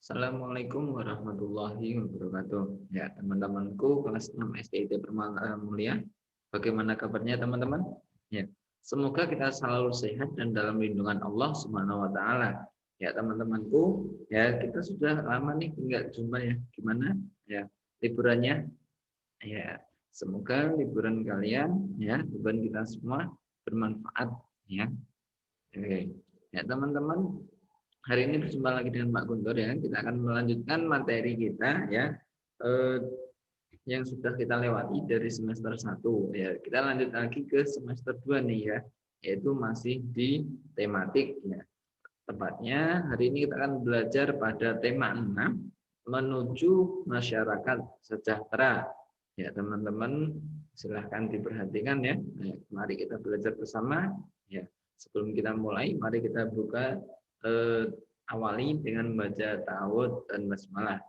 Assalamualaikum warahmatullahi wabarakatuh. Ya, teman-temanku kelas 6 SDIT Permata Mulia. Bagaimana kabarnya teman-teman? Ya, semoga kita selalu sehat dan dalam lindungan Allah Subhanahu wa taala. Ya, teman-temanku, ya kita sudah lama nih enggak jumpa ya. Gimana? Ya, liburannya? Ya, semoga liburan kalian ya, liburan kita semua bermanfaat ya. Oke. Ya, teman-teman, hari ini berjumpa lagi dengan Pak Guntur ya. Kita akan melanjutkan materi kita ya eh, yang sudah kita lewati dari semester 1 ya. Kita lanjut lagi ke semester 2 nih ya, yaitu masih di tematik ya. Tepatnya hari ini kita akan belajar pada tema 6 menuju masyarakat sejahtera. Ya, teman-teman silahkan diperhatikan ya. Nah, mari kita belajar bersama ya. Sebelum kita mulai, mari kita buka awali dengan membaca ta'awudz dan basmalah.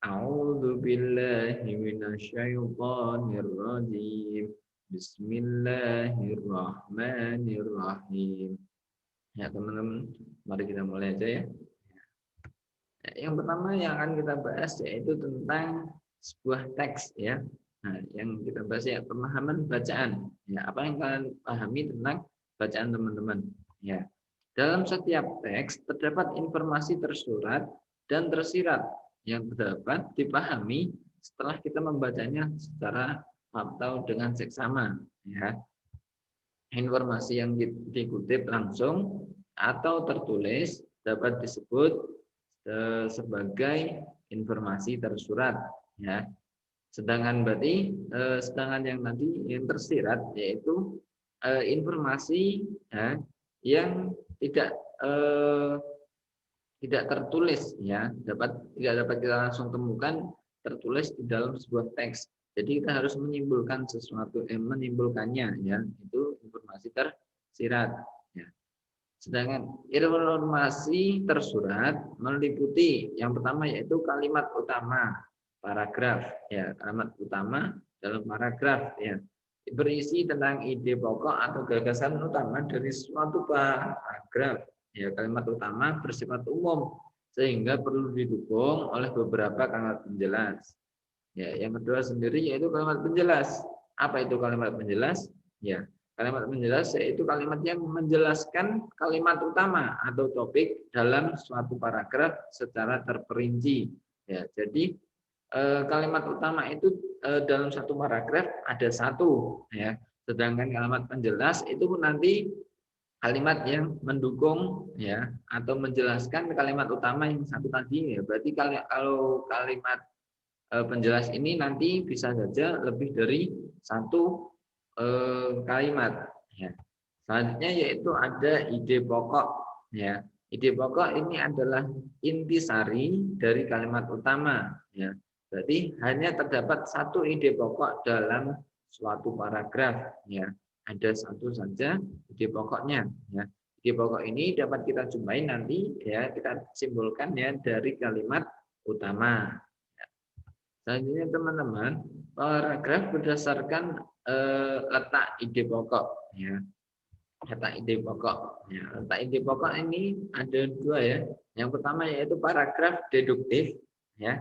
A'udzu billahi minasyaitonir rajim. Bismillahirrahmanirrahim. Ya, teman-teman, mari kita mulai aja ya. Yang pertama yang akan kita bahas yaitu tentang sebuah teks ya. Nah, yang kita bahas ya pemahaman bacaan. Ya, apa yang kalian pahami tentang bacaan teman-teman? Ya. Dalam setiap teks terdapat informasi tersurat dan tersirat yang dapat dipahami setelah kita membacanya secara atau dengan seksama. Ya. Informasi yang dikutip langsung atau tertulis dapat disebut sebagai informasi tersurat ya. Sedangkan yang tadi yang tersirat yaitu informasi ya, yang tidak tertulis ya, tidak dapat kita langsung temukan tertulis di dalam sebuah teks. Jadi kita harus menyimpulkan sesuatu, menimbulkannya ya, itu informasi tersirat ya. Sedangkan informasi tersurat meliputi yang pertama yaitu kalimat utama paragraf ya, kalimat utama dalam paragraf ya, berisi tentang ide pokok atau gagasan utama dari suatu paragraf ya. Kalimat utama bersifat umum sehingga perlu didukung oleh beberapa kalimat penjelas ya. Yang kedua sendiri yaitu kalimat penjelas. Apa itu kalimat penjelas ya? Kalimat penjelas yaitu kalimat yang menjelaskan kalimat utama atau topik dalam suatu paragraf secara terperinci. Ya, jadi kalimat utama itu dalam satu paragraf ada satu, ya. Sedangkan kalimat penjelas itu nanti kalimat yang mendukung, ya, atau menjelaskan kalimat utama yang satu tadi. Ya. Berarti kalau kalimat penjelas ini nanti bisa saja lebih dari satu kalimat ya. Selanjutnya yaitu ada ide pokok ya. Ide pokok ini adalah intisari dari kalimat utama ya. Berarti hanya terdapat satu ide pokok dalam suatu paragraf ya. Ada satu saja ide pokoknya ya. Ide pokok ini dapat kita jumpai nanti ya, kita simpulkan ya dari kalimat utama. Selanjutnya teman-teman, paragraf berdasarkan letak ide pokok ya. Letak ide pokok ya. Letak ide pokok ini ada dua ya. Yang pertama yaitu paragraf deduktif ya.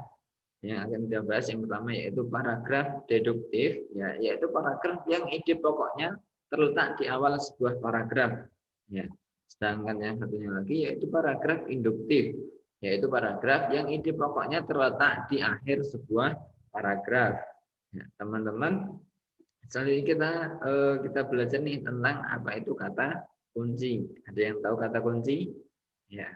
Yang akan kita bahas yang pertama yaitu paragraf deduktif ya, yaitu paragraf yang ide pokoknya terletak di awal sebuah paragraf ya. Sedangkan yang satunya lagi yaitu paragraf induktif, yaitu paragraf yang ide pokoknya terletak di akhir sebuah paragraf. Ya, teman-teman, selanjutnya kita belajar nih tentang apa itu kata kunci. Ada yang tahu kata kunci? Ya.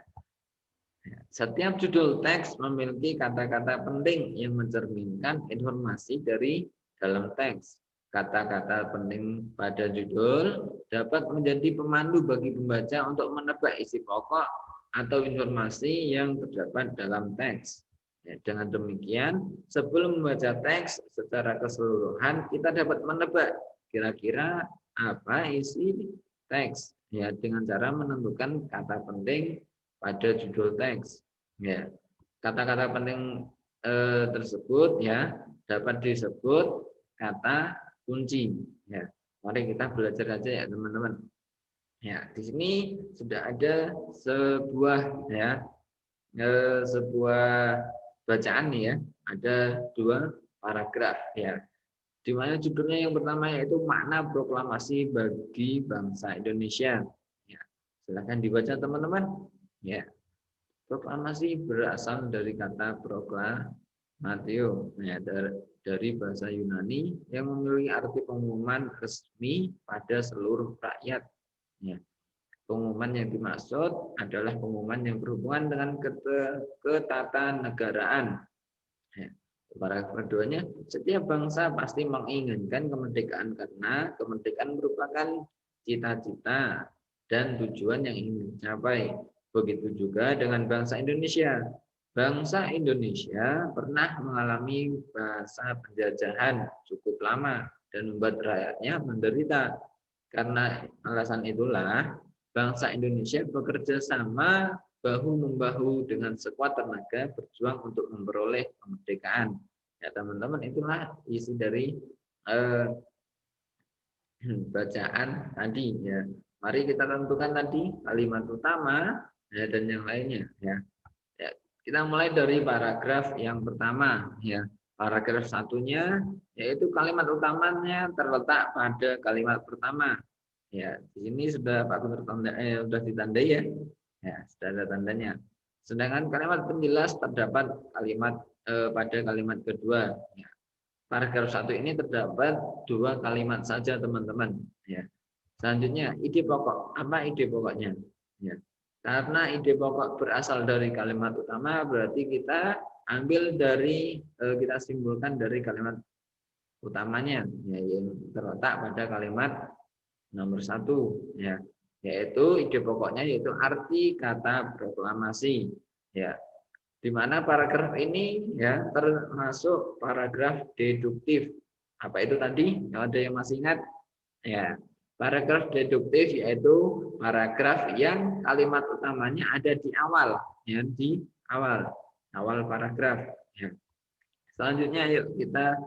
Setiap judul teks memiliki kata-kata penting yang mencerminkan informasi dari dalam teks. Kata-kata penting pada judul dapat menjadi pemandu bagi pembaca untuk menebak isi pokok atau informasi yang terdapat dalam teks. Ya, dengan demikian, sebelum membaca teks secara keseluruhan, kita dapat menebak kira-kira apa isi teks. Ya, dengan cara menentukan kata penting pada judul teks. Ya, kata-kata penting tersebut ya dapat disebut kata kunci. Ya, mari kita belajar aja ya teman-teman. Ya, di sini sudah ada sebuah ya sebuah bacaan nih ya, ada 2 paragraf ya. Di mana judulnya yang pertama yaitu makna proklamasi bagi bangsa Indonesia. Ya, silakan dibaca teman-teman. Ya, proklamasi berasal dari kata proklamatio, ya, dari bahasa Yunani yang memiliki arti pengumuman resmi pada seluruh rakyat. Ya, pengumuman yang dimaksud adalah pengumuman yang berhubungan dengan ketatanegaraan. Ya. Paragraf keduanya, setiap bangsa pasti menginginkan kemerdekaan karena kemerdekaan merupakan cita-cita dan tujuan yang ingin dicapai. Begitu juga dengan bangsa Indonesia. Bangsa Indonesia pernah mengalami masa penjajahan cukup lama dan membuat rakyatnya menderita. Karena alasan itulah bangsa Indonesia bekerja sama bahu-membahu dengan sekuat tenaga berjuang untuk memperoleh kemerdekaan. Ya teman-teman, itulah isi dari eh, bacaan tadi ya. Mari kita tentukan tadi kalimat utama ya, dan yang lainnya ya. Ya, kita mulai dari paragraf yang pertama ya. Paragraf satunya yaitu kalimat utamanya terletak pada kalimat pertama. Ya, di sini sudah Pak Guntur sudah ditandai ya. Ya, sudah ada tandanya. Sedangkan kalimat penjelas terdapat kalimat pada kalimat kedua. Ya. Paragraf satu ini terdapat 2 kalimat saja teman-teman. Ya. Selanjutnya ide pokok. Apa ide pokoknya? Ya. Karena ide pokok berasal dari kalimat utama, berarti kita ambil dari kita simpulkan dari kalimat utamanya, ya, yang terletak pada kalimat nomor 1, ya, yaitu ide pokoknya yaitu arti kata proklamasi, ya, di mana paragraf ini ya termasuk paragraf deduktif. Apa itu tadi? Kalau ada yang masih ingat, ya, paragraf deduktif yaitu paragraf yang kalimat utamanya ada di awal, ya, di awal paragraf. Ya. Selanjutnya yuk kita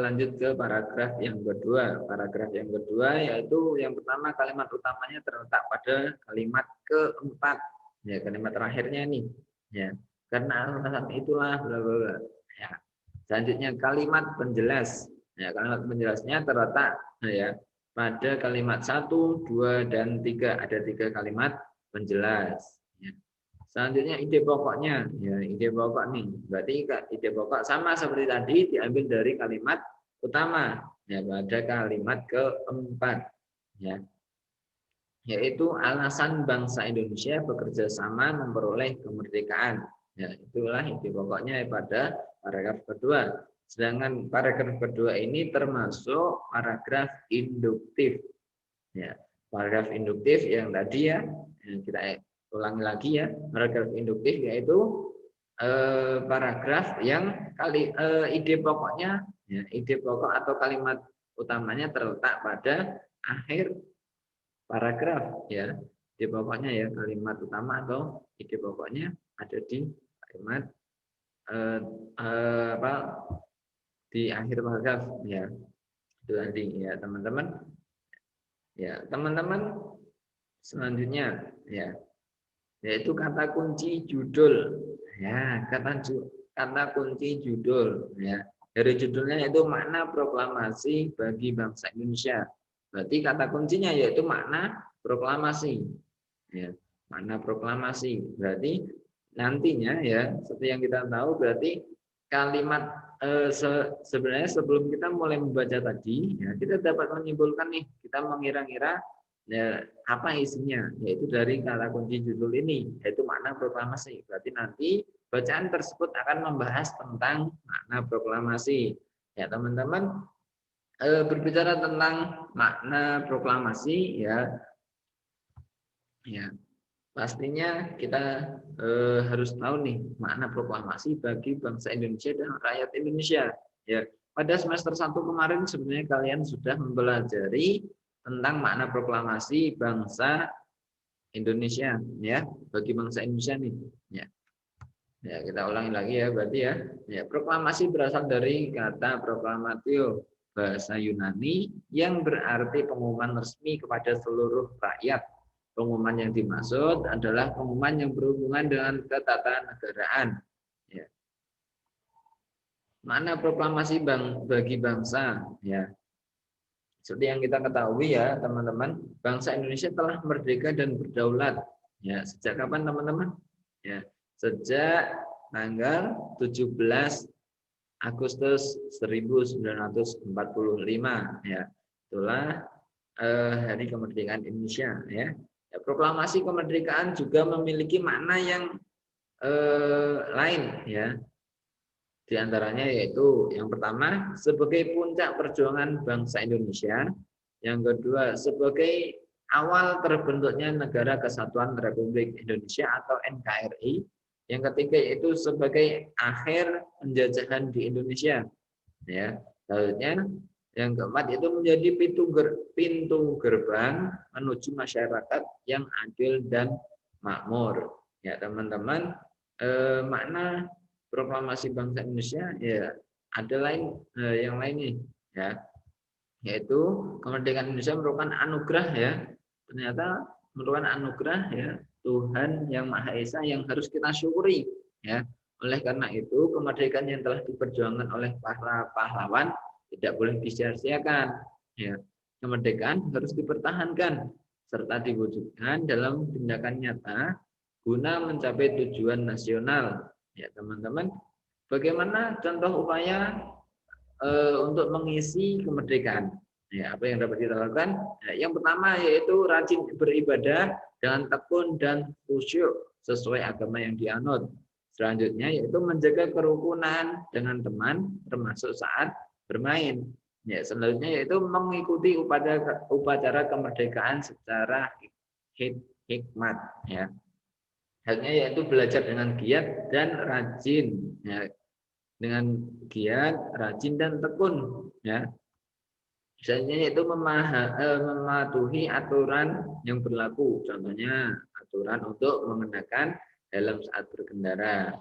lanjut ke paragraf yang kedua. Paragraf yang kedua yaitu yang pertama kalimat utamanya terletak pada kalimat keempat. Ya, kalimat terakhirnya ini. Ya. Karena alasan itulah bla bla bla. Ya. Selanjutnya kalimat penjelas. Ya, kalimat penjelasnya terletak ya pada kalimat 1, 2, dan 3. Ada 3 kalimat penjelas. Ya. Selanjutnya ide pokoknya, ya ide pokok nih. Berarti ide pokok sama seperti tadi diambil dari kalimat utama, ya pada kalimat keempat, ya yaitu alasan bangsa Indonesia bekerja sama memperoleh kemerdekaan. Ya itulah ide pokoknya pada paragraf kedua. Sedangkan paragraf kedua ini termasuk paragraf induktif. Ya, paragraf induktif yang tadi ya, yang kita ulangi lagi ya, paragraf induktif yaitu paragraf yang ide pokoknya, ya, ide pokok atau kalimat utamanya terletak pada akhir paragraf ya. Ide pokoknya ya, kalimat utama atau ide pokoknya ada di kalimat apa di akhir paragraf ya. Itu tadi ya teman-teman. Ya, teman-teman, selanjutnya ya yaitu kata kunci judul. Ya, kata kunci judul ya. Dari judulnya yaitu makna proklamasi bagi bangsa Indonesia. Berarti kata kuncinya yaitu makna proklamasi. Ya, makna proklamasi. Berarti nantinya ya, seperti yang kita tahu berarti kalimat sebenarnya sebelum kita mulai membaca tadi ya, kita dapat menyimpulkan nih, kita mengira-ngira ya, apa isinya, yaitu dari kata kunci judul ini, yaitu makna proklamasi. Berarti nanti bacaan tersebut akan membahas tentang makna proklamasi. Ya teman-teman, berbicara tentang makna proklamasi ya, ya pastinya kita harus tahu nih makna proklamasi bagi bangsa Indonesia dan rakyat Indonesia. Ya, pada semester 1 kemarin sebenarnya kalian sudah mempelajari tentang makna proklamasi bangsa Indonesia ya, bagi bangsa Indonesia nih. Ya. Ya, kita ulangi lagi ya berarti ya. Ya, proklamasi berasal dari kata proklamatio bahasa Yunani yang berarti pengumuman resmi kepada seluruh rakyat. Pengumuman yang dimaksud adalah pengumuman yang berhubungan dengan ketatanegaraan. Ya. Makna proklamasi bagi bangsa, ya. Seperti yang kita ketahui ya teman-teman, bangsa Indonesia telah merdeka dan berdaulat. Ya, sejak kapan teman-teman? Ya, sejak tanggal 17 Agustus 1945. Ya, itulah Hari Kemerdekaan Indonesia. Ya. Ya, proklamasi kemerdekaan juga memiliki makna yang lain, ya. Di antaranya yaitu yang pertama sebagai puncak perjuangan bangsa Indonesia, yang kedua sebagai awal terbentuknya Negara Kesatuan Republik Indonesia atau NKRI, yang ketiga yaitu sebagai akhir penjajahan di Indonesia. Ya, selanjutnya yang keempat itu menjadi pintu gerbang menuju masyarakat yang adil dan makmur. Ya teman-teman, makna proklamasi bangsa Indonesia ya ada yang lain nih, ya, yaitu kemerdekaan Indonesia merupakan anugerah, ya, ternyata merupakan anugerah, ya, Tuhan yang Maha Esa yang harus kita syukuri, ya. Oleh karena itu kemerdekaan yang telah diperjuangkan oleh para pahlawan tidak boleh disia-siakan, ya. Kemerdekaan harus dipertahankan serta diwujudkan dalam tindakan nyata guna mencapai tujuan nasional. Ya teman-teman, bagaimana contoh upaya untuk mengisi kemerdekaan? Ya, apa yang dapat kita lakukan? Ya, yang pertama yaitu rajin beribadah dengan tekun dan khusyuk sesuai agama yang dianut. Selanjutnya yaitu menjaga kerukunan dengan teman termasuk saat bermain. Ya, selanjutnya yaitu mengikuti upacara kemerdekaan secara hikmat. Ya. Halnya yaitu belajar dengan giat dan rajin, ya. Dengan giat, rajin dan tekun, ya. Misalnya yaitu mematuhi aturan yang berlaku, contohnya aturan untuk mengenakan helm saat berkendara.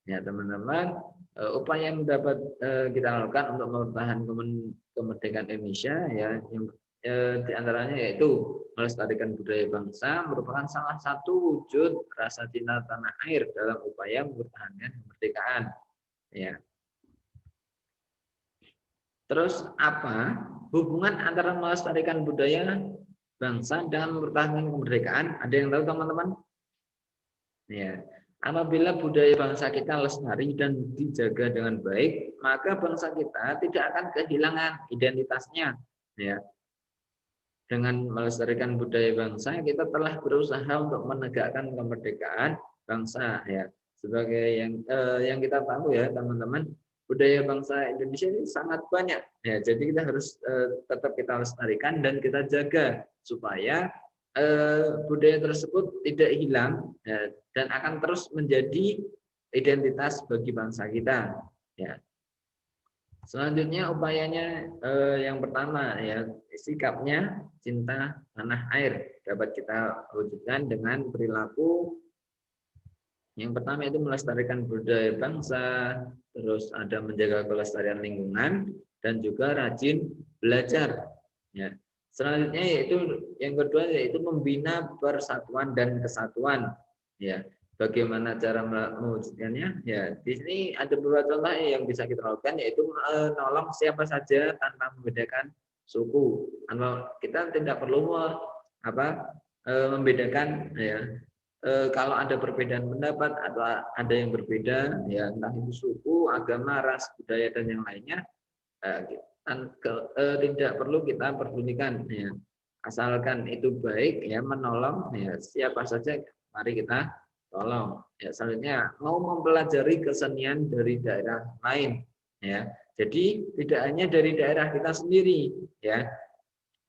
Ya teman-teman, upaya yang dapat kita lakukan untuk mempertahankan kemerdekaan Indonesia, ya, yang di antaranya yaitu melestarikan budaya bangsa merupakan salah satu wujud rasa cinta tanah air dalam upaya mempertahankan kemerdekaan. Ya. Terus apa hubungan antara melestarikan budaya bangsa dan mempertahankan kemerdekaan? Ada yang tahu teman-teman? Ya. Apabila budaya bangsa kita lestari dan dijaga dengan baik, maka bangsa kita tidak akan kehilangan identitasnya. Ya. Dengan melestarikan budaya bangsa, kita telah berusaha untuk menegakkan kemerdekaan bangsa. Ya. Sebagai yang kita tahu ya teman-teman, budaya bangsa Indonesia ini sangat banyak. Ya, jadi kita harus tetap kita lestarikan dan kita jaga supaya budaya tersebut tidak hilang, ya, dan akan terus menjadi identitas bagi bangsa kita. Ya. Selanjutnya upayanya yang pertama ya sikapnya cinta tanah air dapat kita wujudkan dengan perilaku. Yang pertama itu melestarikan budaya bangsa, terus ada menjaga kelestarian lingkungan dan juga rajin belajar. Ya. Selanjutnya yaitu yang kedua yaitu membina persatuan dan kesatuan. Ya, bagaimana cara mewujudkannya? Ya, di sini ada beberapa contoh yang bisa kita lakukan yaitu menolong siapa saja tanpa membedakan suku. Kita tidak perlu membedakan, ya. Kalau ada perbedaan pendapat atau ada yang berbeda, ya entah itu suku, agama, ras, budaya dan yang lainnya, tidak perlu kita pedulikan, ya. Asalkan itu baik, ya, menolong, ya, siapa saja mari kita tolong. Ya, selanjutnya mau mempelajari kesenian dari daerah lain, ya. Jadi tidak hanya dari daerah kita sendiri, ya,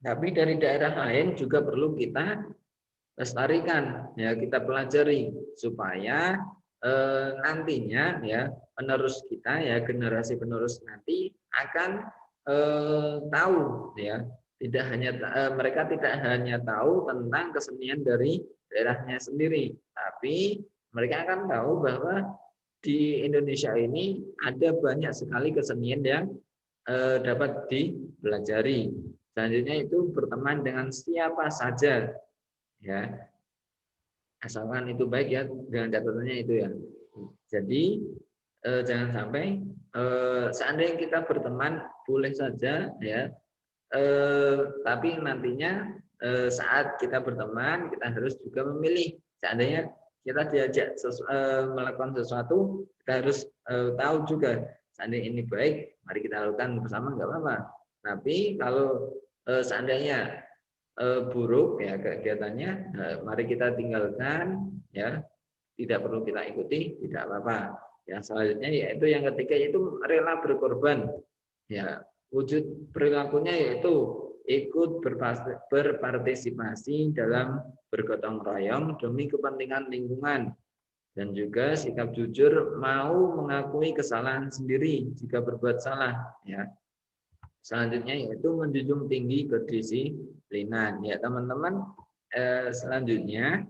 tapi dari daerah lain juga perlu kita lestarikan, ya, kita pelajari supaya nantinya, ya, penerus kita, ya, generasi penerus nanti akan tahu, ya, mereka tidak hanya tahu tentang kesenian dari daerahnya sendiri, tapi mereka akan tahu bahwa di Indonesia ini ada banyak sekali kesenian yang dapat dipelajari. Selanjutnya itu berteman dengan siapa saja, ya. Asalkan itu baik ya, dengan catatannya itu ya. Jadi jangan sampai seandainya kita berteman boleh saja ya, tapi nantinya saat kita berteman kita harus juga memilih. Seandainya kita diajak melakukan sesuatu, kita harus tahu juga seandainya ini baik, mari kita lakukan bersama nggak apa-apa. Tapi kalau seandainya buruk ya kegiatannya, mari kita tinggalkan ya, tidak perlu kita ikuti, tidak apa-apa. Yang selanjutnya yaitu yang ketiga yaitu rela berkorban. Ya, wujud perilakunya yaitu ikut berpartisipasi dalam bergotong royong demi kepentingan lingkungan, dan juga sikap jujur mau mengakui kesalahan sendiri jika berbuat salah ya. Selanjutnya yaitu menjunjung tinggi kedisiplinan ya teman-teman. Selanjutnya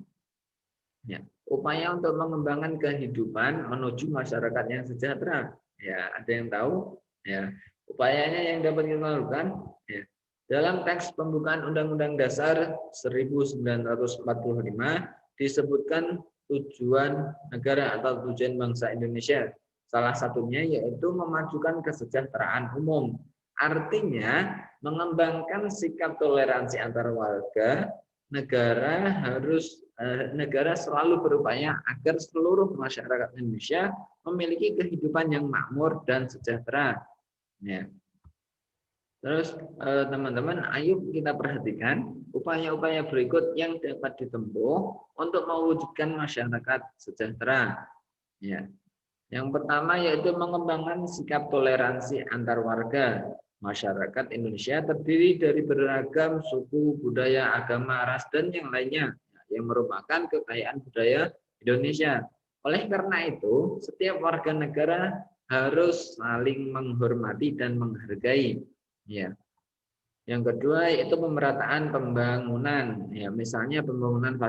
ya, upaya untuk mengembangkan kehidupan menuju masyarakat yang sejahtera. Ya, ada yang tahu? Ya, upayanya yang dapat kita lakukan. Ya. Dalam teks pembukaan Undang-Undang Dasar 1945 disebutkan tujuan negara atau tujuan bangsa Indonesia. Salah satunya yaitu memajukan kesejahteraan umum. Artinya mengembangkan sikap toleransi antar warga. Negara selalu berupaya agar seluruh masyarakat Indonesia memiliki kehidupan yang makmur dan sejahtera. Ya. Terus teman-teman, ayo kita perhatikan upaya-upaya berikut yang dapat ditempuh untuk mewujudkan masyarakat sejahtera. Ya. Yang pertama yaitu mengembangkan sikap toleransi antar warga. Masyarakat Indonesia terdiri dari beragam suku, budaya, agama, ras, dan yang lainnya yang merupakan kekayaan budaya Indonesia. Oleh karena itu, setiap warga negara harus saling menghormati dan menghargai. Ya. Yang kedua yaitu pemerataan pembangunan. Ya, misalnya pembangunan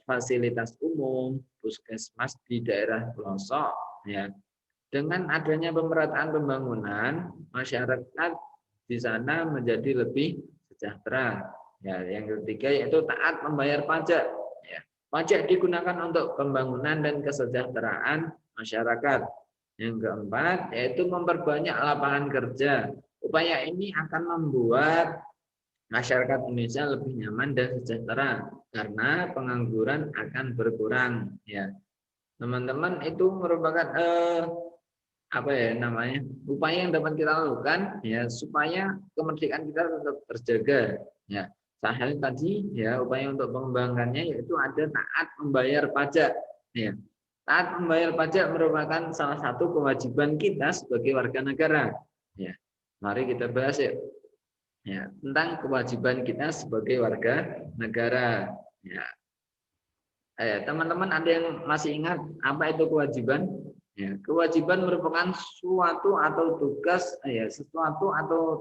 fasilitas umum, puskesmas di daerah pelosok. Ya. Dengan adanya pemerataan pembangunan, masyarakat di sana menjadi lebih sejahtera. Ya, yang ketiga yaitu taat membayar pajak. Ya, pajak digunakan untuk pembangunan dan kesejahteraan masyarakat. Yang keempat yaitu memperbanyak lapangan kerja. Upaya ini akan membuat masyarakat Indonesia lebih nyaman dan sejahtera karena pengangguran akan berkurang. Ya, teman-teman itu merupakan apa ya namanya, upaya yang dapat kita lakukan ya supaya kemerdekaan kita tetap terjaga ya. Sahel tadi ya, upaya untuk pengembangannya yaitu ada taat membayar pajak ya. Taat membayar pajak merupakan salah satu kewajiban kita sebagai warga negara ya. Mari kita bahas ya tentang kewajiban kita sebagai warga negara ya. Teman-teman ada yang masih ingat apa itu kewajiban? Ya, kewajiban merupakan sesuatu atau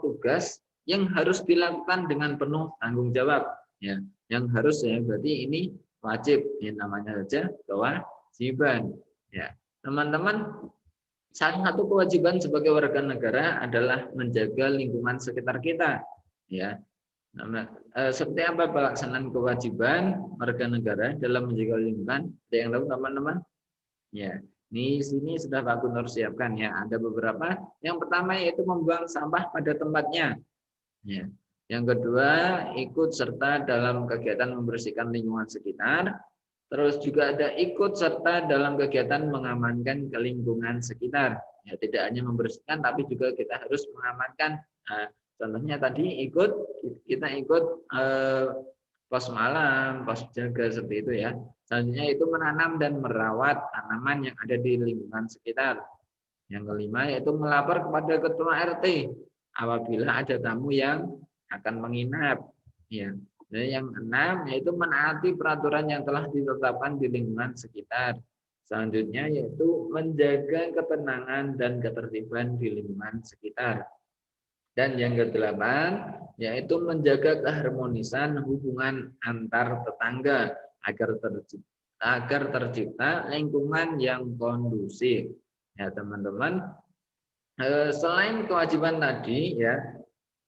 tugas yang harus dilakukan dengan penuh tanggung jawab. Ya, yang harus ya berarti ini wajib. Ya, namanya saja kewajiban. Ya, teman-teman, salah satu kewajiban sebagai warga negara adalah menjaga lingkungan sekitar kita. Ya, seperti apa pelaksanaan kewajiban warga negara dalam menjaga lingkungan? Ada yang tahu teman-teman? Ya, di sini sudah Pak Guntur siapkan ya. Ada beberapa. Yang pertama yaitu membuang sampah pada tempatnya. Ya. Yang kedua, ikut serta dalam kegiatan membersihkan lingkungan sekitar. Terus juga ada ikut serta dalam kegiatan mengamankan lingkungan sekitar. Ya, tidak hanya membersihkan, tapi juga kita harus mengamankan. Nah, contohnya tadi kita ikut pos malam, pos jaga seperti itu ya. Selanjutnya itu menanam dan merawat tanaman yang ada di lingkungan sekitar. Yang kelima yaitu melapor kepada ketua RT apabila ada tamu yang akan menginap. Ya. Dan yang enam yaitu menaati peraturan yang telah ditetapkan di lingkungan sekitar. Selanjutnya yaitu menjaga ketenangan dan ketertiban di lingkungan sekitar. Dan yang kedelapan yaitu menjaga keharmonisan hubungan antar tetangga agar tercipta lingkungan yang kondusif. Ya teman-teman, selain kewajiban tadi ya,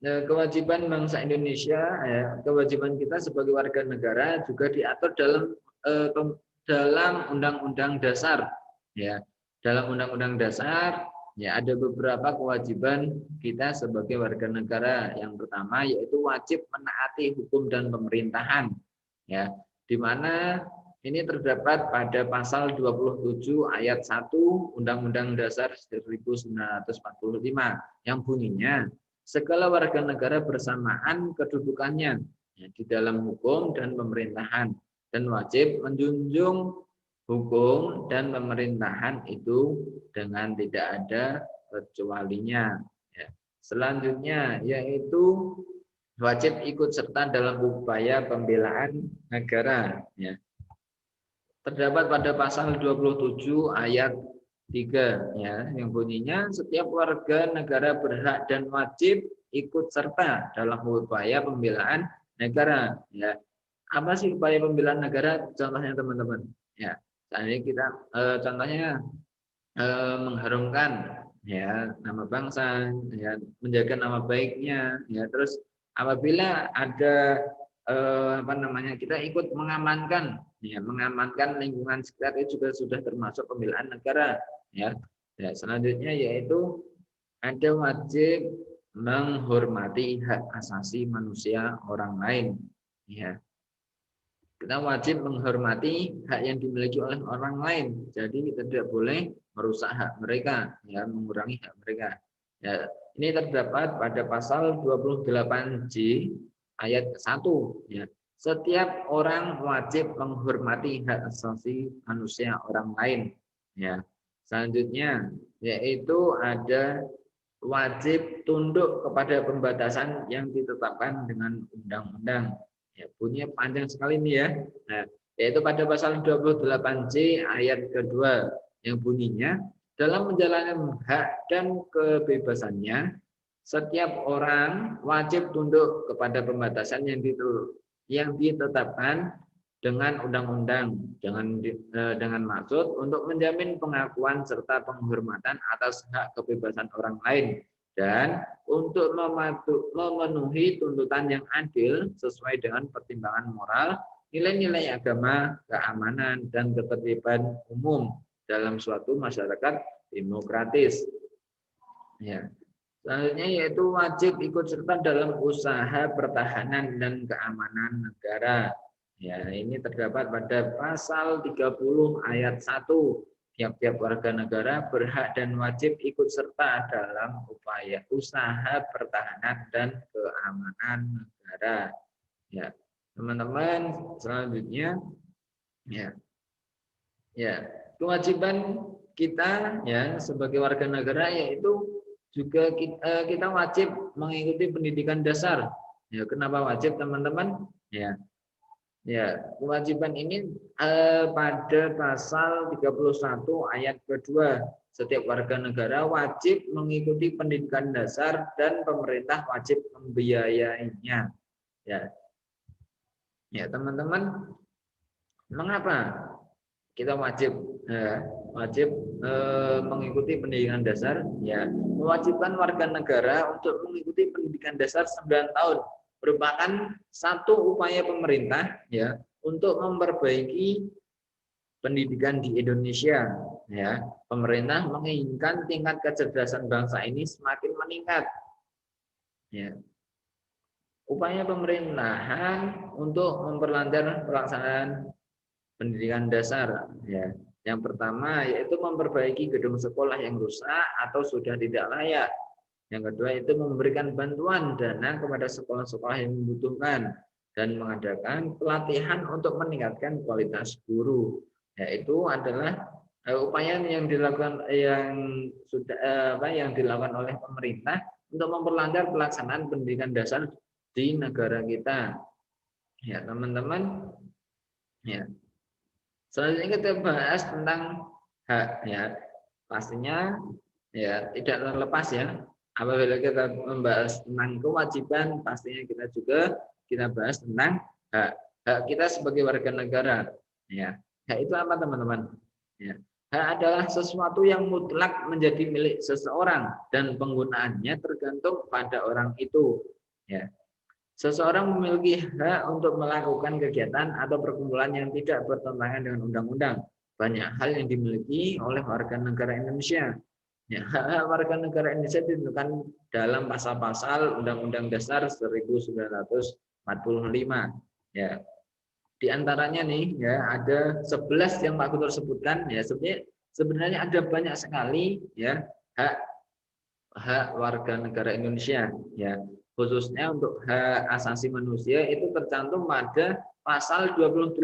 kewajiban bangsa Indonesia ya, kewajiban kita sebagai warga negara juga diatur dalam dalam Undang-Undang Dasar, ya. Dalam Undang-Undang Dasar, ya, ada beberapa kewajiban kita sebagai warga negara. Yang pertama yaitu wajib menaati hukum dan pemerintahan, ya, di mana ini terdapat pada pasal 27 ayat 1 Undang-Undang Dasar 1945 yang bunyinya segala warga negara bersamaan kedudukannya, ya, di dalam hukum dan pemerintahan dan wajib menjunjung hukum dan pemerintahan itu dengan tidak ada kecualinya. Ya. Selanjutnya yaitu wajib ikut serta dalam upaya pembelaan negara. Ya. Terdapat pada pasal 27 ayat 3, ya, yang bunyinya setiap warga negara berhak dan wajib ikut serta dalam upaya pembelaan negara. Ya. Apa sih upaya pembelaan negara? Contohnya teman-teman. Ya, seandainya kita contohnya mengharumkan, ya, nama bangsa, ya, menjaga nama baiknya, ya, terus apabila ada apa namanya, kita ikut mengamankan, ya, mengamankan lingkungan sekitar itu juga sudah termasuk pembelaan negara, ya. Ya, selanjutnya yaitu ada wajib menghormati hak asasi manusia orang lain, ya. Kita wajib menghormati hak yang dimiliki oleh orang lain. Jadi kita tidak boleh merusak hak mereka, ya, mengurangi hak mereka. Ya, ini terdapat pada pasal 28J ayat 1, ya. Setiap orang wajib menghormati hak asasi manusia orang lain, ya. Selanjutnya yaitu ada wajib tunduk kepada pembatasan yang ditetapkan dengan undang-undang. Ya, bunyinya panjang sekali nih, ya. Nah, yaitu pada pasal 28J ayat kedua yang bunyinya dalam menjalankan hak dan kebebasannya setiap orang wajib tunduk kepada pembatasan yang ditetapkan dengan undang-undang dengan maksud untuk menjamin pengakuan serta penghormatan atas hak kebebasan orang lain dan untuk memenuhi tuntutan yang adil sesuai dengan pertimbangan moral, nilai-nilai agama, keamanan, dan ketertiban umum dalam suatu masyarakat demokratis. Ya. Selanjutnya yaitu wajib ikut serta dalam usaha pertahanan dan keamanan negara. Ya, ini terdapat pada pasal 30 ayat 1. Tiap-tiap warga negara berhak dan wajib ikut serta dalam upaya usaha pertahanan dan keamanan negara. Ya, teman-teman, selanjutnya, ya, ya, kewajiban kita, ya, sebagai warga negara yaitu juga kita wajib mengikuti pendidikan dasar. Ya, kenapa wajib, teman-teman? Ya. Ya, kewajiban ini pada pasal 31 ayat kedua, setiap warga negara wajib mengikuti pendidikan dasar dan pemerintah wajib membiayainya. Ya. Ya, teman-teman, mengapa kita wajib mengikuti pendidikan dasar? Ya, mewajibkan warga negara untuk mengikuti pendidikan dasar 9 tahun merupakan satu upaya pemerintah, ya, untuk memperbaiki pendidikan di Indonesia. Ya, pemerintah menginginkan tingkat kecerdasan bangsa ini semakin meningkat. Ya. Upaya pemerintahan untuk memperlancar pelaksanaan pendidikan dasar, ya. Yang pertama yaitu memperbaiki gedung sekolah yang rusak atau sudah tidak layak. Yang kedua itu memberikan bantuan dana kepada sekolah-sekolah yang membutuhkan dan mengadakan pelatihan untuk meningkatkan kualitas guru. Yaitu adalah upaya yang dilakukan yang dilakukan oleh pemerintah untuk memperlancar pelaksanaan pendidikan dasar di negara kita. Ya, teman-teman. Ya. Selanjutnya kita bahas tentang hak, ya. Pastinya, ya, tidak terlepas, ya. Apabila kita membahas tentang kewajiban, pastinya kita bahas tentang hak. Hak kita sebagai warga negara, ya. Hak itu apa, teman-teman? Ya. Hak adalah sesuatu yang mutlak menjadi milik seseorang dan penggunaannya tergantung pada orang itu. Ya. Seseorang memiliki hak untuk melakukan kegiatan atau perkumpulan yang tidak bertentangan dengan undang-undang. Banyak hal yang dimiliki oleh warga negara Indonesia. Ya, hak warga negara Indonesia ditentukan dalam pasal-pasal Undang-Undang Dasar 1945. Ya, di antaranya nih ya ada 11 yang Pak Guntur sebutkan ya, sebenarnya ada banyak sekali ya hak hak warga negara Indonesia ya, khususnya untuk hak asasi manusia itu tercantum pada pasal 28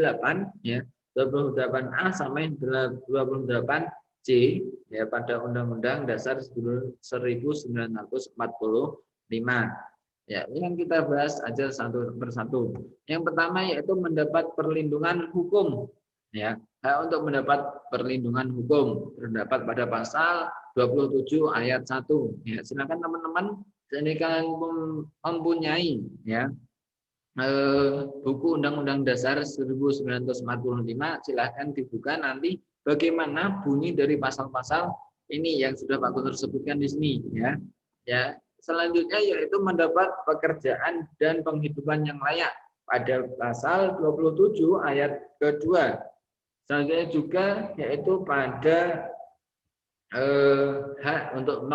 ya, 28A sampai 28C ya pada Undang-Undang Dasar 1945. Ya, ini yang kita bahas aja satu persatu. Yang pertama yaitu mendapat perlindungan hukum. Ya, hak untuk mendapat perlindungan hukum terdapat pada pasal 27 ayat 1. Ya, silakan teman-teman jika mempunyai ya buku Undang-Undang Dasar 1945 silakan dibuka nanti bagaimana bunyi dari pasal-pasal ini yang sudah Pak Guntur sebutkan di sini ya. Ya, selanjutnya yaitu mendapat pekerjaan dan penghidupan yang layak pada pasal 27 ayat kedua. Selanjutnya juga yaitu pada hak untuk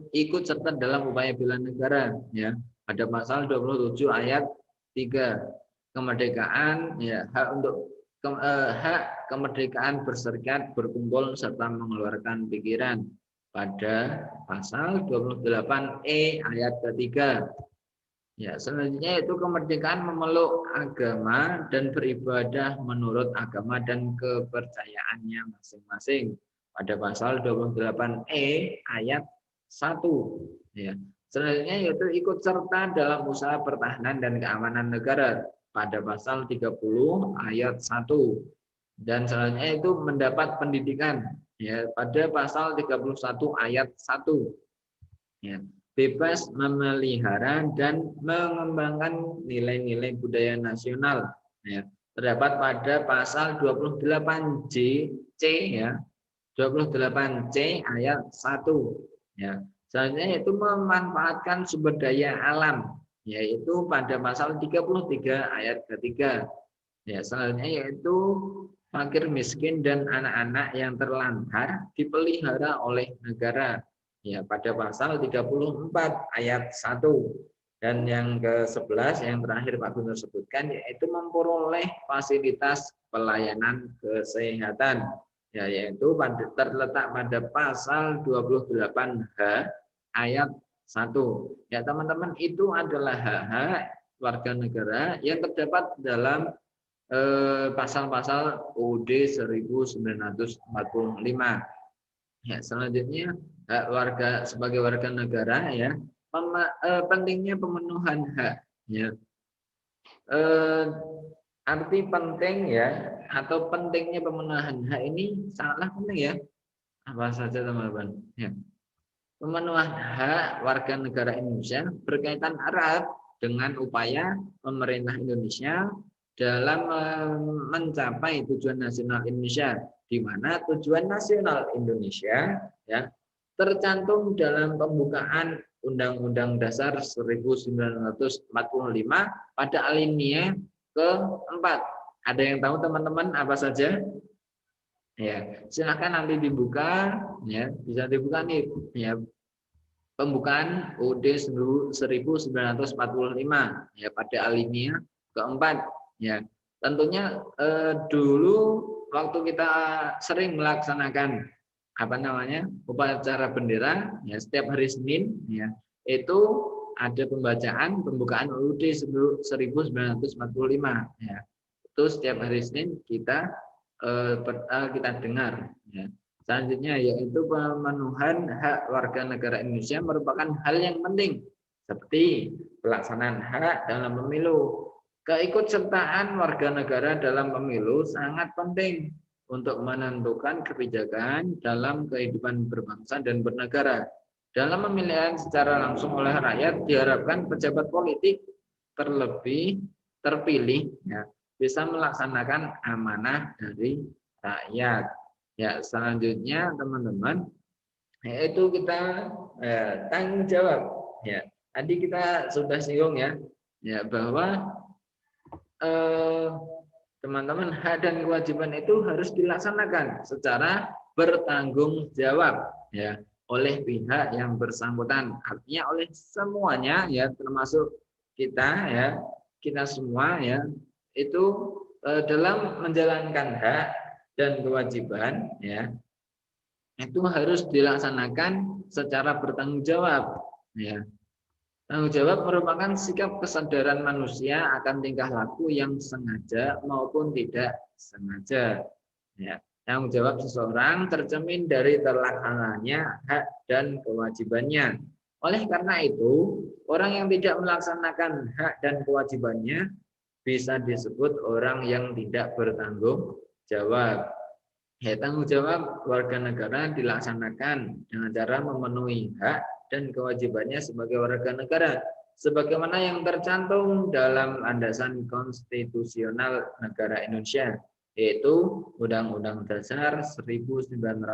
ikut serta dalam upaya bela negara ya pada pasal 27 ayat 3. Kemerdekaan ya hak untuk hak kemerdekaan berserikat, berkumpul serta mengeluarkan pikiran pada pasal 28E ayat ketiga. Ya, selanjutnya itu kemerdekaan memeluk agama dan beribadah menurut agama dan kepercayaannya masing-masing pada pasal 28E ayat 1 ya. Selanjutnya yaitu ikut serta dalam usaha pertahanan dan keamanan negara pada pasal 30 ayat 1. Dan selanjutnya itu mendapat pendidikan ya pada pasal 31 ayat 1. Ya, bebas memelihara dan mengembangkan nilai-nilai budaya nasional ya. Terdapat pada pasal 28C ya. 28C ayat 1 ya. Selanjutnya yaitu memanfaatkan sumber daya alam yaitu pada pasal 33 ayat ketiga. Ya, selanjutnya yaitu fakir miskin dan anak-anak yang terlantar dipelihara oleh negara ya pada pasal 34 ayat 1. Dan yang ke-11 yang terakhir Pak Guntur sebutkan yaitu memperoleh fasilitas pelayanan kesehatan ya, yaitu terletak pada pasal 28H ayat 1. Ya teman-teman, itu adalah hak-hak warga negara yang terdapat dalam pasal-pasal UUD 1945. Ya, selanjutnya hak warga sebagai warga negara ya, pentingnya pemenuhan hak ya. Arti penting ya atau pentingnya pemenuhan hak ini sangatlah penting ya. Apa saja teman-teman? Ya. Pemenuhan hak warga negara Indonesia berkaitan erat dengan upaya pemerintah Indonesia dalam mencapai tujuan nasional Indonesia, di mana tujuan nasional Indonesia ya tercantum dalam pembukaan Undang-Undang Dasar 1945 pada alinea keempat. Ada yang tahu teman-teman apa saja? Ya, silakan nanti dibuka ya, bisa dibuka nih ya. Pembukaan UUD 1945 ya pada alinea keempat ya. Tentunya dulu waktu kita sering melaksanakan apa namanya upacara bendera ya setiap hari Senin ya itu ada pembacaan pembukaan UUD 1945 ya. Itu setiap hari Senin kita dengar ya. Selanjutnya yaitu pemenuhan hak warga negara Indonesia merupakan hal yang penting seperti pelaksanaan hak dalam pemilu. Keikutsertaan warga negara dalam pemilu sangat penting untuk menentukan kebijakan dalam kehidupan berbangsa dan bernegara. Dalam pemilihan secara langsung oleh rakyat diharapkan pejabat politik terlebih terpilih ya, bisa melaksanakan amanah dari rakyat. Ya, selanjutnya teman-teman yaitu kita tanggung jawab ya. Tadi kita sudah singgung ya. ya bahwa teman-teman, hak dan kewajiban itu harus dilaksanakan secara bertanggung jawab ya oleh pihak yang bersangkutan, artinya oleh semuanya ya, termasuk kita ya, kita semua ya, itu dalam menjalankan hak dan kewajiban ya, itu harus dilaksanakan secara bertanggung jawab ya. Tanggung jawab merupakan sikap kesadaran manusia akan tingkah laku yang sengaja maupun tidak sengaja. Ya. Tanggung jawab seseorang tercermin dari terlaksananya hak dan kewajibannya. Oleh karena itu, orang yang tidak melaksanakan hak dan kewajibannya bisa disebut orang yang tidak bertanggung jawab. Ya, tanggung jawab warga negara dilaksanakan dengan cara memenuhi hak dan kewajibannya sebagai warga negara, sebagaimana yang tercantum dalam landasan konstitusional negara Indonesia, yaitu Undang-Undang Dasar 1945.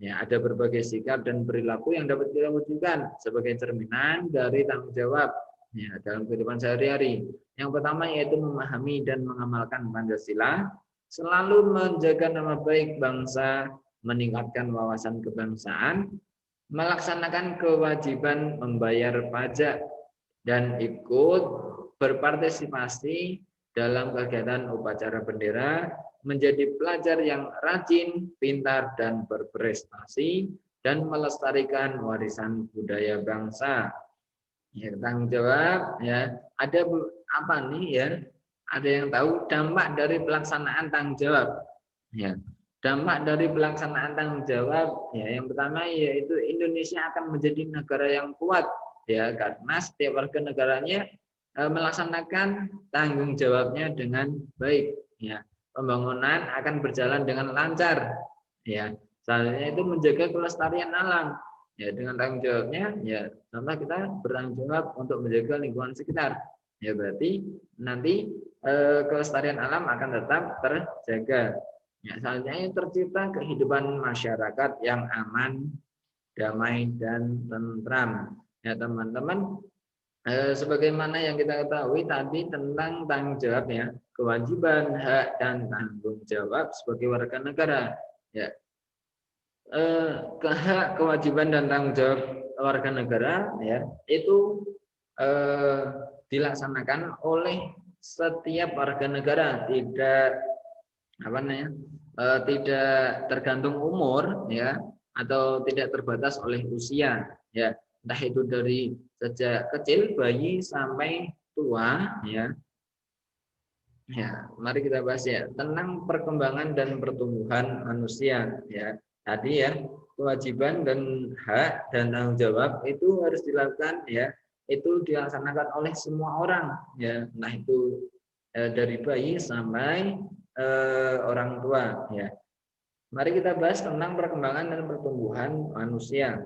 Ya, ada berbagai sikap dan perilaku yang dapat kita wujudkan sebagai cerminan dari tanggung jawab ya, dalam kehidupan sehari-hari. Yang pertama yaitu memahami dan mengamalkan Pancasila, selalu menjaga nama baik bangsa, meningkatkan wawasan kebangsaan, melaksanakan kewajiban membayar pajak, dan ikut berpartisipasi dalam kegiatan upacara bendera, menjadi pelajar yang rajin, pintar, dan berprestasi, dan melestarikan warisan budaya bangsa. Ya, tanggung jawab ya, ada apa nih ya? Ada yang tahu dampak dari pelaksanaan tanggung jawab? Ya, dampak dari pelaksanaan tanggung jawab ya, yang pertama yaitu Indonesia akan menjadi negara yang kuat ya, karena setiap warga negaranya melaksanakan tanggung jawabnya dengan baik ya. Pembangunan akan berjalan dengan lancar ya. Selanjutnya itu menjaga kelestarian alam ya, dengan tanggung jawabnya ya, contoh kita bertanggung jawab untuk menjaga lingkungan sekitar ya, berarti nanti kelestarian alam akan tetap terjaga ya. Selanjutnya tercipta kehidupan masyarakat yang aman, damai, dan tentram ya teman-teman. Sebagaimana yang kita ketahui tadi tentang tanggung jawab ya, kewajiban, hak, dan tanggung jawab sebagai warga negara ya. Hak, kewajiban, dan tanggung jawab warga negara ya, itu dilaksanakan oleh setiap warga negara, tidak apa namanya, tidak tergantung umur ya, atau tidak terbatas oleh usia ya, entah itu dari sejak kecil bayi sampai tua ya. Ya, mari kita bahas ya tentang perkembangan dan pertumbuhan manusia ya. Tadi ya, kewajiban dan hak dan tanggung jawab itu harus dilakukan ya. Itu dilaksanakan oleh semua orang ya, nah itu dari bayi sampai orang tua ya. Mari kita bahas tentang perkembangan dan pertumbuhan manusia.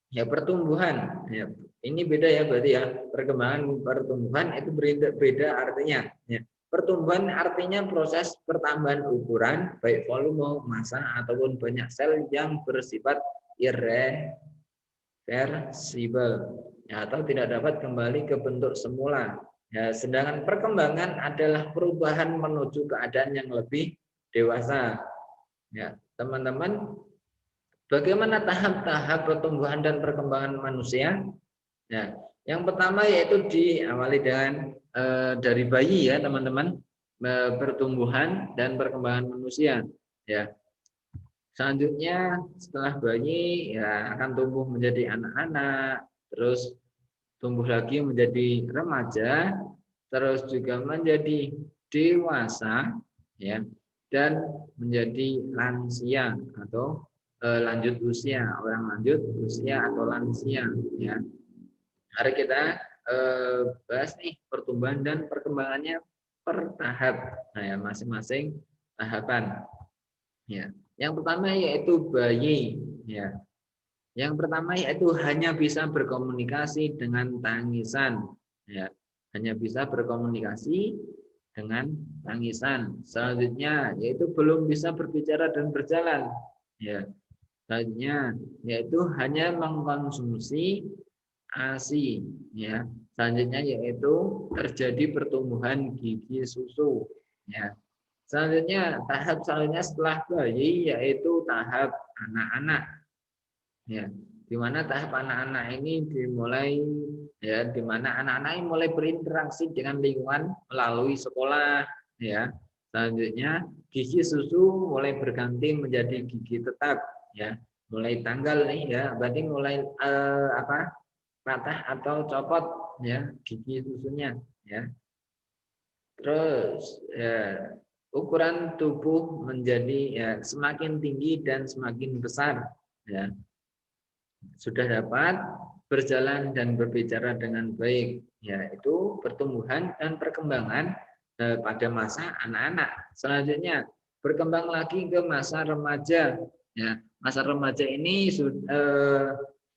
Ya, pertumbuhan ya, ini beda ya, berarti ya perkembangan pertumbuhan itu beda artinya ya. Pertumbuhan artinya proses pertambahan ukuran baik volume, massa, ataupun banyak sel yang bersifat irreversibel ya, atau tidak dapat kembali ke bentuk semula ya. Sedangkan perkembangan adalah perubahan menuju keadaan yang lebih dewasa ya teman-teman. Bagaimana tahap-tahap pertumbuhan dan perkembangan manusia? Nah, yang pertama yaitu diawali dengan dari bayi ya teman-teman, pertumbuhan dan perkembangan manusia. Ya, selanjutnya setelah bayi ya akan tumbuh menjadi anak-anak, terus tumbuh lagi menjadi remaja, terus juga menjadi dewasa, ya, dan menjadi lansia atau lanjut usia, orang lanjut usia atau lansia ya. Mari kita bahas nih pertumbuhan dan perkembangannya per tahap. Nah ya, masing-masing tahapan ya. Yang pertama yaitu bayi ya. Yang pertama yaitu hanya bisa berkomunikasi dengan tangisan ya. Hanya bisa berkomunikasi dengan tangisan. Selanjutnya yaitu belum bisa berbicara dan berjalan ya. Selanjutnya yaitu hanya mengkonsumsi ASI ya. Selanjutnya yaitu terjadi pertumbuhan gigi susu. Ya. Selanjutnya tahap selanjutnya setelah bayi yaitu tahap anak-anak. Ya, di mana tahap anak-anak ini dimulai ya, di mana anak-anak ini mulai berinteraksi dengan lingkungan melalui sekolah. Ya, selanjutnya gigi susu mulai berganti menjadi gigi tetap. Ya, mulai tanggal nih ya, berarti mulai patah atau copot ya gigi susunya ya. Terus ya, ukuran tubuh menjadi ya semakin tinggi dan semakin besar ya. Sudah dapat berjalan dan berbicara dengan baik, yaitu pertumbuhan dan perkembangan pada masa anak-anak. Selanjutnya berkembang lagi ke masa remaja. Ya, masa remaja ini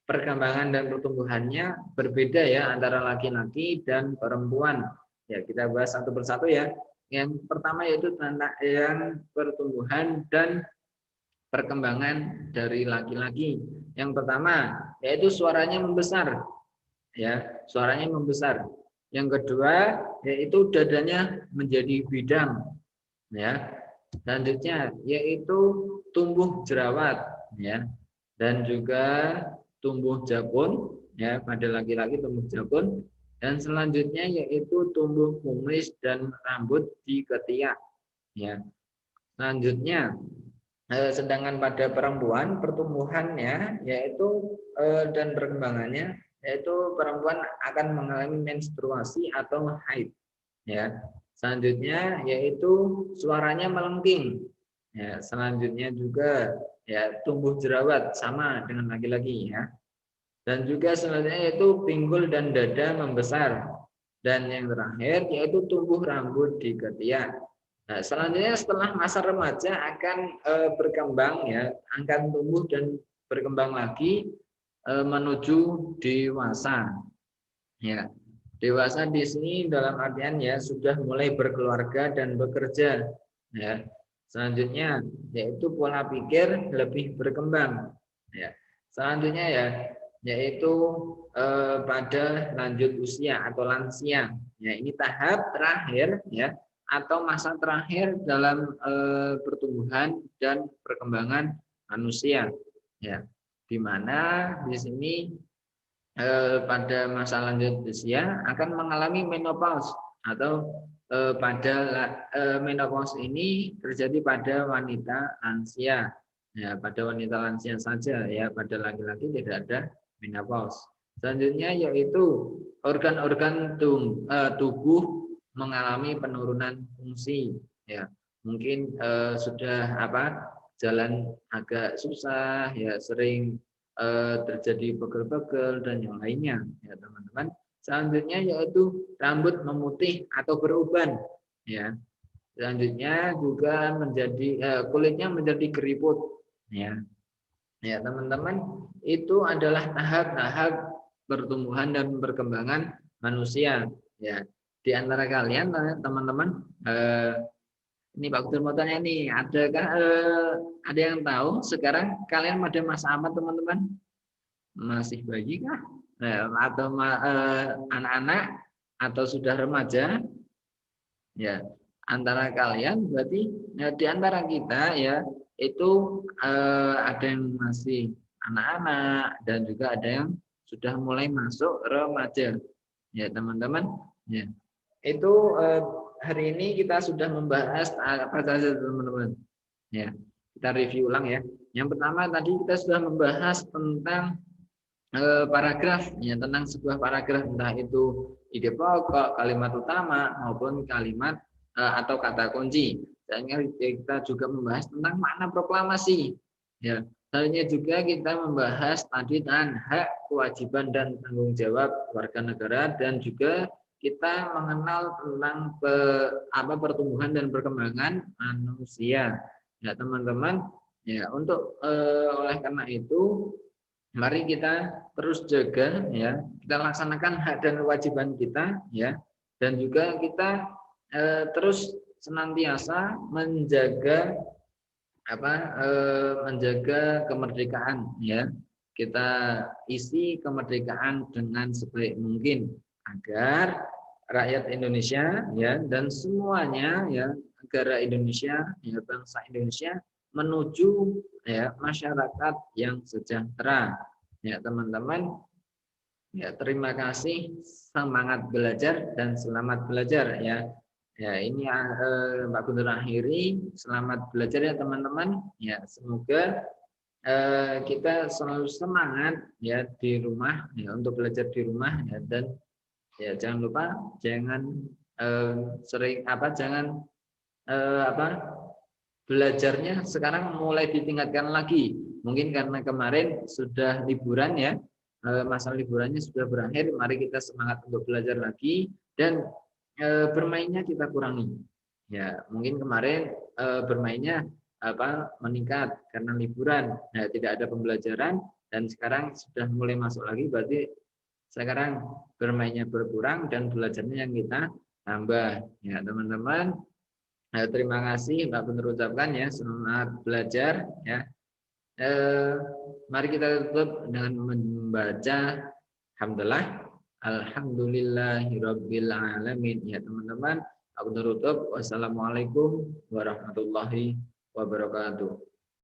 perkembangan dan pertumbuhannya berbeda ya antara laki-laki dan perempuan. Ya, kita bahas satu persatu ya. Yang pertama yaitu tentang yang pertumbuhan dan perkembangan dari laki-laki. Yang pertama yaitu suaranya membesar, ya suaranya membesar. Yang kedua yaitu dadanya menjadi bidang, ya. Selanjutnya yaitu tumbuh jerawat, ya, dan juga tumbuh jabun, ya pada laki-laki tumbuh jabun. Dan selanjutnya yaitu tumbuh kumis dan rambut di ketiak, ya. Selanjutnya sedangkan pada perempuan pertumbuhannya yaitu dan perkembangannya yaitu perempuan akan mengalami menstruasi atau haid ya. Selanjutnya yaitu suaranya melengking ya. Selanjutnya juga ya tumbuh jerawat sama dengan laki-laki ya. Dan juga selanjutnya yaitu pinggul dan dada membesar. Dan yang terakhir yaitu tumbuh rambut di ketiak. Nah, selanjutnya setelah masa remaja akan berkembang ya, akan tumbuh dan berkembang lagi menuju dewasa. Ya, dewasa di sini dalam artian ya sudah mulai berkeluarga dan bekerja. Ya, selanjutnya yaitu pola pikir lebih berkembang. Ya, selanjutnya ya yaitu pada lanjut usia atau lansia. Ya, ini tahap terakhir ya atau masa terakhir dalam pertumbuhan dan perkembangan manusia. Ya, di mana di sini pada masa lanjut usia akan mengalami menopause atau pada menopause ini terjadi pada wanita lansia. Ya, pada wanita lansia saja ya, pada laki-laki tidak ada menopause. Selanjutnya yaitu organ-organ tubuh mengalami penurunan fungsi ya. Mungkin sudah jalan agak susah ya, sering terjadi pegel-pegel dan yang lainnya ya teman-teman. Selanjutnya yaitu rambut memutih atau beruban ya. Selanjutnya juga menjadi kulitnya menjadi keriput ya. Ya teman-teman, itu adalah tahap-tahap pertumbuhan dan perkembangan manusia ya. Di antara kalian teman-teman ini Pak Gubernur mau tanya nih, adakah ada yang tahu sekarang kalian pada masa apa teman-teman? Masih bayi kah? Atau anak-anak atau sudah remaja? Ya, antara kalian berarti ya, di antara kita ya itu ada yang masih anak-anak dan juga ada yang sudah mulai masuk remaja. Ya teman-teman, ya itu hari ini kita sudah membahas apa saja teman-teman. Ya, kita review ulang ya. Yang pertama tadi kita sudah membahas tentang paragraf ya, tentang sebuah paragraf entah itu ide pokok, kalimat utama maupun kalimat atau kata kunci. Dan kita juga membahas tentang makna proklamasi. Ya, selanjutnya juga kita membahas tadi tentang hak, kewajiban dan tanggung jawab warga negara dan juga kita mengenal tentang pertumbuhan dan perkembangan manusia. Ya, teman-teman. Ya, untuk oleh karena itu mari kita terus jaga ya, kita laksanakan hak dan kewajiban kita ya, dan juga kita terus senantiasa menjaga menjaga kemerdekaan ya. Kita isi kemerdekaan dengan sebaik mungkin agar rakyat Indonesia ya dan semuanya ya negara Indonesia ya bangsa Indonesia menuju ya masyarakat yang sejahtera. Ya teman-teman, ya terima kasih, semangat belajar dan selamat belajar ya. Ya ini Pak Guntur akhiri, selamat belajar ya teman-teman. Ya semoga kita selalu semangat ya di rumah ya untuk belajar di rumah ya dan ya jangan lupa jangan sering jangan belajarnya sekarang mulai ditingkatkan lagi. Mungkin karena kemarin sudah liburan ya, masa liburannya sudah berakhir, mari kita semangat untuk belajar lagi dan bermainnya kita kurangi. Ya, mungkin kemarin bermainnya meningkat karena liburan, nah, tidak ada pembelajaran dan sekarang sudah mulai masuk lagi, berarti sekarang bermainnya berkurang dan belajarnya yang kita tambah. Ya, teman-teman. Terima kasih Mbak Guntur ucapkan ya, semangat belajar ya. Mari kita tutup dengan membaca Alhamdulillah, Alhamdulillahirabbil alamin ya teman-teman. Aku tutup. Wassalamualaikum warahmatullahi wabarakatuh.